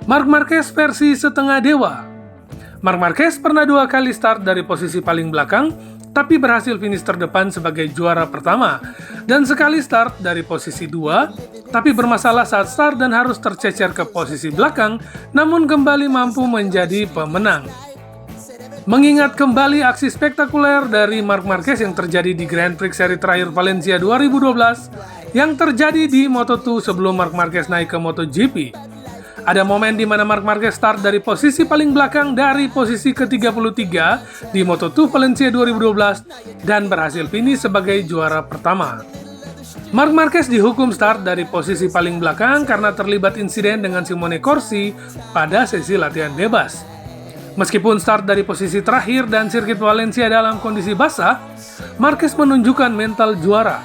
Marc Marquez versi setengah dewa. Marc Marquez pernah 2 kali start dari posisi paling belakang, tapi berhasil finish terdepan sebagai juara pertama, dan sekali start dari posisi 2, tapi bermasalah saat start dan harus tercecer ke posisi belakang, namun kembali mampu menjadi pemenang. Mengingat kembali aksi spektakuler dari Marc Marquez yang terjadi di Grand Prix seri terakhir Valencia 2012, yang terjadi di Moto2 sebelum Marc Marquez naik ke MotoGP. Ada momen di mana Marc Marquez start dari posisi paling belakang dari posisi ke-33 di Moto2 Valencia 2012 dan berhasil finish sebagai juara pertama. Marc Marquez dihukum start dari posisi paling belakang karena terlibat insiden dengan Simone Corsi pada sesi latihan bebas. Meskipun start dari posisi terakhir dan sirkuit Valencia dalam kondisi basah, Marquez menunjukkan mental juara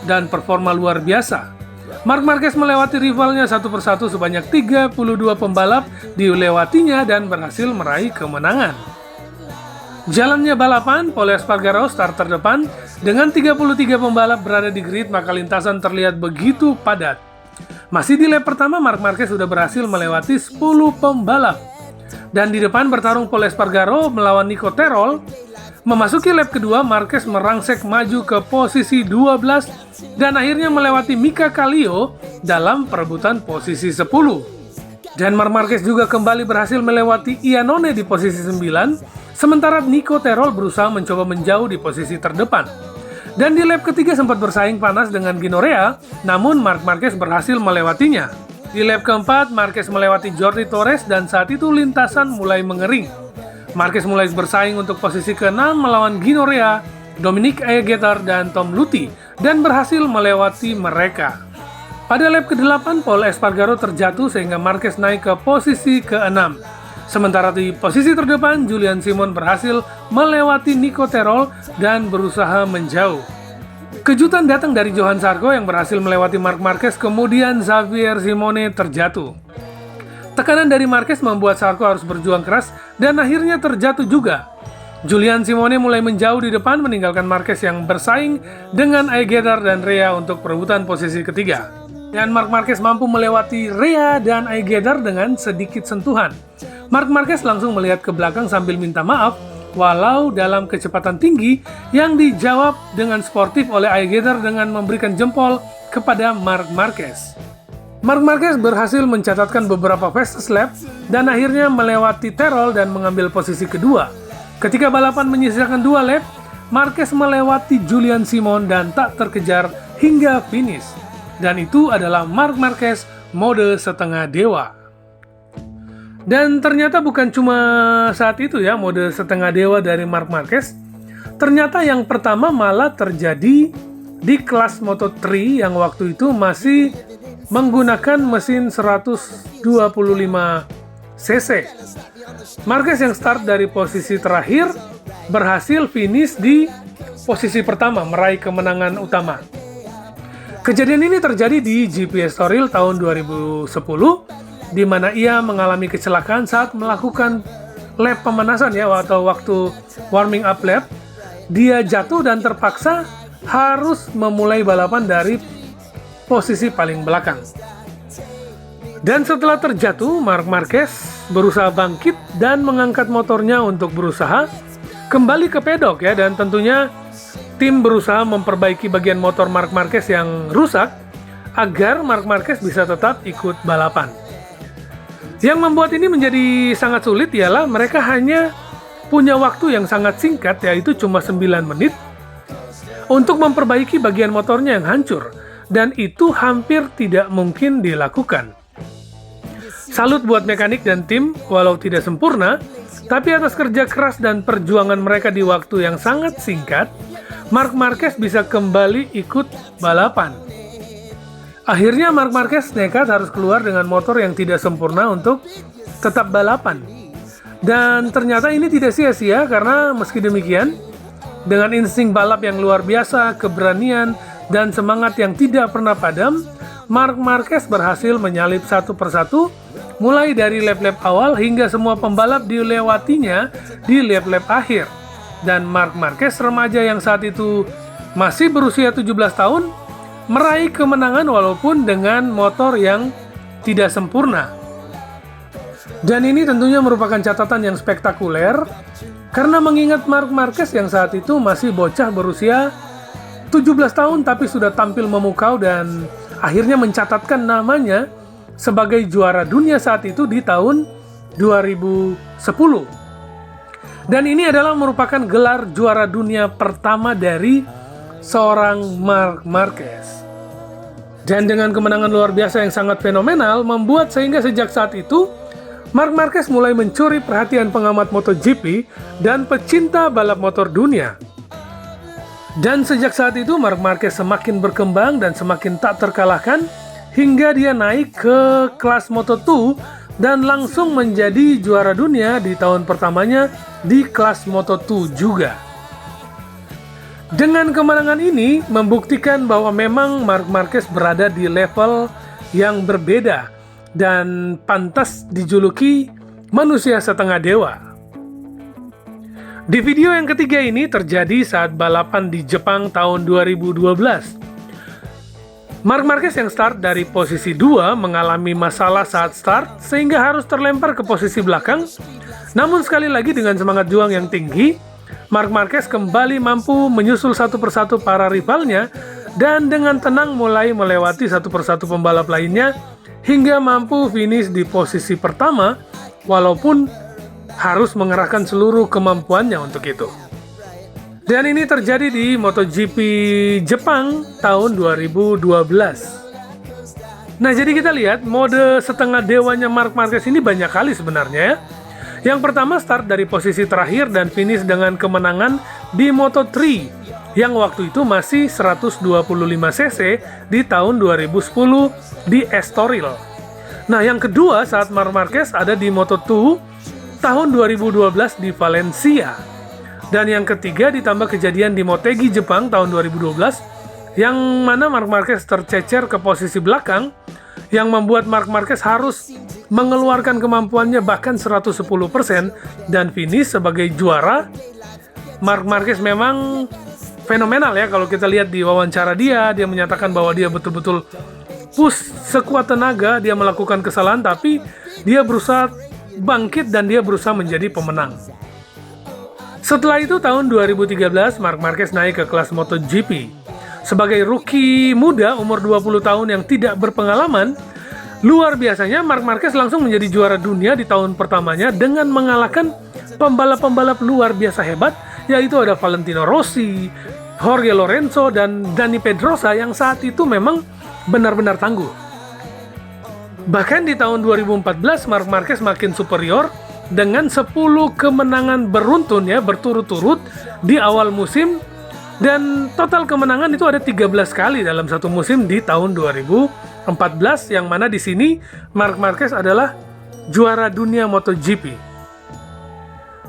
dan performa luar biasa. Marc Marquez melewati rivalnya satu persatu sebanyak 32 pembalap dilewatinya dan berhasil meraih kemenangan. Jalannya balapan, Pol Espargaro start terdepan dengan 33 pembalap berada di grid, maka lintasan terlihat begitu padat. Masih di lap pertama, Marc Marquez sudah berhasil melewati 10 pembalap. Dan di depan bertarung Pol Espargaro melawan Nico Terol. Memasuki lap kedua, Marquez merangsek maju ke posisi 12 dan akhirnya melewati Mika Kallio dalam perebutan posisi 10. Dan Marc Marquez juga kembali berhasil melewati Iannone di posisi 9, sementara Nico Terol berusaha mencoba menjauh di posisi terdepan. Dan di lap ketiga sempat bersaing panas dengan Gino Rea, namun Marc Marquez berhasil melewatinya. Di lap keempat, Marquez melewati Jordi Torres dan saat itu lintasan mulai mengering. Marquez mulai bersaing untuk posisi ke-6 melawan Gino Rea, Dominic Ayagetar, dan Tom Luthi, dan berhasil melewati mereka. Pada lap ke-8, Pol Espargaro terjatuh sehingga Marquez naik ke posisi ke-6. Sementara di posisi terdepan, Julian Simon berhasil melewati Nico Terol dan berusaha menjauh. Kejutan datang dari Johan Zarco yang berhasil melewati Marc Marquez, kemudian Xavier Simone terjatuh. Tekanan dari Marquez membuat Zarco harus berjuang keras dan akhirnya terjatuh juga. Julian Simone mulai menjauh di depan meninggalkan Marquez yang bersaing dengan Ayagetar dan Rea untuk perebutan posisi ketiga. Dan Marc Marquez mampu melewati Rea dan Ayagetar dengan sedikit sentuhan. Marc Marquez langsung melihat ke belakang sambil minta maaf, walau dalam kecepatan tinggi yang dijawab dengan sportif oleh Ayagetar dengan memberikan jempol kepada Marc Marquez. Marc Marquez berhasil mencatatkan beberapa fastest lap dan akhirnya melewati Terol dan mengambil posisi kedua. Ketika balapan menyisakan 2 lap, Marquez melewati Julian Simon dan tak terkejar hingga finish. Dan itu adalah Marc Marquez mode setengah dewa. Dan ternyata bukan cuma saat itu ya mode setengah dewa dari Marc Marquez. Ternyata yang pertama malah terjadi di kelas Moto3 yang waktu itu masih menggunakan mesin 125 cc. Marquez yang start dari posisi terakhir berhasil finish di posisi pertama, meraih kemenangan utama. Kejadian ini terjadi di GP Estoril tahun 2010, di mana ia mengalami kecelakaan saat melakukan lap pemanasan ya, atau waktu warming up lap. Dia jatuh dan terpaksa harus memulai balapan dari posisi paling belakang. Dan setelah terjatuh, Marc Marquez berusaha bangkit dan mengangkat motornya untuk berusaha kembali ke pedok ya, dan tentunya tim berusaha memperbaiki bagian motor Marc Marquez yang rusak agar Marc Marquez bisa tetap ikut balapan. Yang membuat ini menjadi sangat sulit ialah mereka hanya punya waktu yang sangat singkat, yaitu cuma 9 menit untuk memperbaiki bagian motornya yang hancur, dan itu hampir tidak mungkin dilakukan. Salut buat mekanik dan tim, walau tidak sempurna, tapi atas kerja keras dan perjuangan mereka di waktu yang sangat singkat, Marc Marquez bisa kembali ikut balapan. Akhirnya Marc Marquez nekat harus keluar dengan motor yang tidak sempurna untuk tetap balapan. Dan ternyata ini tidak sia-sia karena meski demikian, dengan insting balap yang luar biasa, keberanian, dan semangat yang tidak pernah padam, Marc Marquez berhasil menyalip satu persatu, mulai dari lap-lap awal hingga semua pembalap dilewatinya di lap-lap akhir. Dan Marc Marquez, remaja yang saat itu masih berusia 17 tahun, meraih kemenangan walaupun dengan motor yang tidak sempurna. Dan ini tentunya merupakan catatan yang spektakuler karena mengingat Marc Marquez yang saat itu masih bocah berusia 17 tahun tapi sudah tampil memukau dan akhirnya mencatatkan namanya sebagai juara dunia saat itu di tahun 2010. Dan ini adalah merupakan gelar juara dunia pertama dari seorang Marc Marquez. Dan dengan kemenangan luar biasa yang sangat fenomenal, membuat sehingga sejak saat itu, Marc Marquez mulai mencuri perhatian pengamat MotoGP dan pecinta balap motor dunia. Dan sejak saat itu, Marc Marquez semakin berkembang dan semakin tak terkalahkan, hingga dia naik ke kelas Moto2 dan langsung menjadi juara dunia di tahun pertamanya di kelas Moto2 juga. Dengan kemenangan ini membuktikan bahwa memang Marc Marquez berada di level yang berbeda dan pantas dijuluki manusia setengah dewa. Di video yang ketiga ini terjadi saat balapan di Jepang tahun 2012. Marc Marquez yang start dari posisi 2 mengalami masalah saat start sehingga harus terlempar ke posisi belakang. Namun sekali lagi dengan semangat juang yang tinggi, Marc Marquez kembali mampu menyusul satu persatu para rivalnya dan dengan tenang mulai melewati satu persatu pembalap lainnya hingga mampu finish di posisi pertama walaupun harus mengerahkan seluruh kemampuannya untuk itu. Dan ini terjadi di MotoGP Jepang tahun 2012. Nah, jadi kita lihat mode setengah dewanya Marc Marquez ini banyak kali sebenarnya ya. Yang pertama start dari posisi terakhir dan finish dengan kemenangan di Moto3 yang waktu itu masih 125cc di tahun 2010 di Estoril. Nah, yang kedua saat Marc Marquez ada di Moto2 tahun 2012 di Valencia. Dan yang ketiga ditambah kejadian di Motegi Jepang tahun 2012 yang mana Marc Marquez tercecer ke posisi belakang yang membuat Marc Marquez harus mengeluarkan kemampuannya bahkan 110% dan finish sebagai juara. Marc Marquez memang fenomenal ya kalau kita lihat di wawancara dia menyatakan bahwa dia betul-betul push sekuat tenaga, dia melakukan kesalahan tapi dia berusaha bangkit dan dia berusaha menjadi pemenang. Setelah itu tahun 2013 Marc Marquez naik ke kelas MotoGP. Sebagai rookie muda umur 20 tahun yang tidak berpengalaman, luar biasanya Marc Marquez langsung menjadi juara dunia di tahun pertamanya dengan mengalahkan pembalap-pembalap luar biasa hebat, yaitu ada Valentino Rossi, Jorge Lorenzo, dan Dani Pedrosa yang saat itu memang benar-benar tangguh. Bahkan di tahun 2014 Marc Marquez makin superior dengan 10 kemenangan beruntun ya berturut-turut di awal musim dan total kemenangan itu ada 13 kali dalam satu musim di tahun 2014 yang mana di sini Marc Marquez adalah juara dunia MotoGP.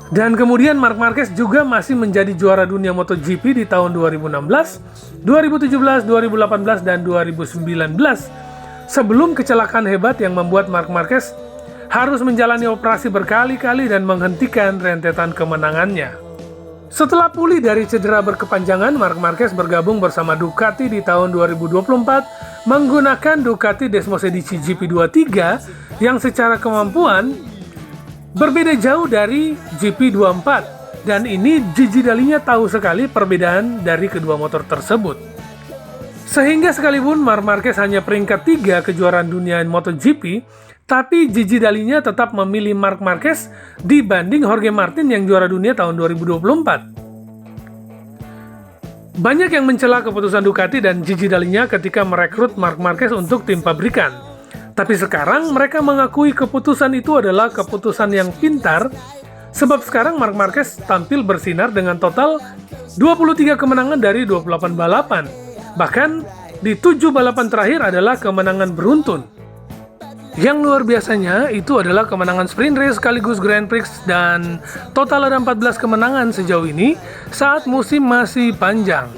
Dan kemudian Marc Marquez juga masih menjadi juara dunia MotoGP di tahun 2016, 2017, 2018 dan 2019 sebelum kecelakaan hebat yang membuat Marc Marquez harus menjalani operasi berkali-kali dan menghentikan rentetan kemenangannya. Setelah pulih dari cedera berkepanjangan, Marc Marquez bergabung bersama Ducati di tahun 2024 menggunakan Ducati Desmosedici GP23 yang secara kemampuan berbeda jauh dari GP24 dan ini Gigi Dalinya tahu sekali perbedaan dari kedua motor tersebut. Sehingga sekalipun Marc Marquez hanya peringkat 3 kejuaraan dunia MotoGP, tapi Gigi Dalinya tetap memilih Marc Marquez dibanding Jorge Martin yang juara dunia tahun 2024. Banyak yang mencela keputusan Ducati dan Gigi Dalinya ketika merekrut Marc Marquez untuk tim pabrikan. Tapi sekarang mereka mengakui keputusan itu adalah keputusan yang pintar, sebab sekarang Marc Marquez tampil bersinar dengan total 23 kemenangan dari 28 balapan. Bahkan di 7 balapan terakhir adalah kemenangan beruntun. Yang luar biasanya itu adalah kemenangan sprint race sekaligus Grand Prix dan total ada 14 kemenangan sejauh ini saat musim masih panjang.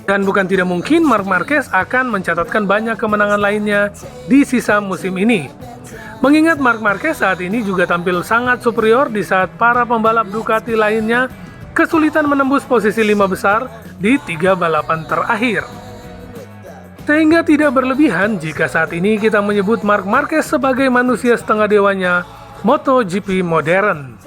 Dan bukan tidak mungkin Marc Marquez akan mencatatkan banyak kemenangan lainnya di sisa musim ini. Mengingat Marc Marquez saat ini juga tampil sangat superior di saat para pembalap Ducati lainnya kesulitan menembus posisi 5 besar di 3 balapan terakhir. Sehingga tidak berlebihan jika saat ini kita menyebut Marc Marquez sebagai manusia setengah dewanya MotoGP modern.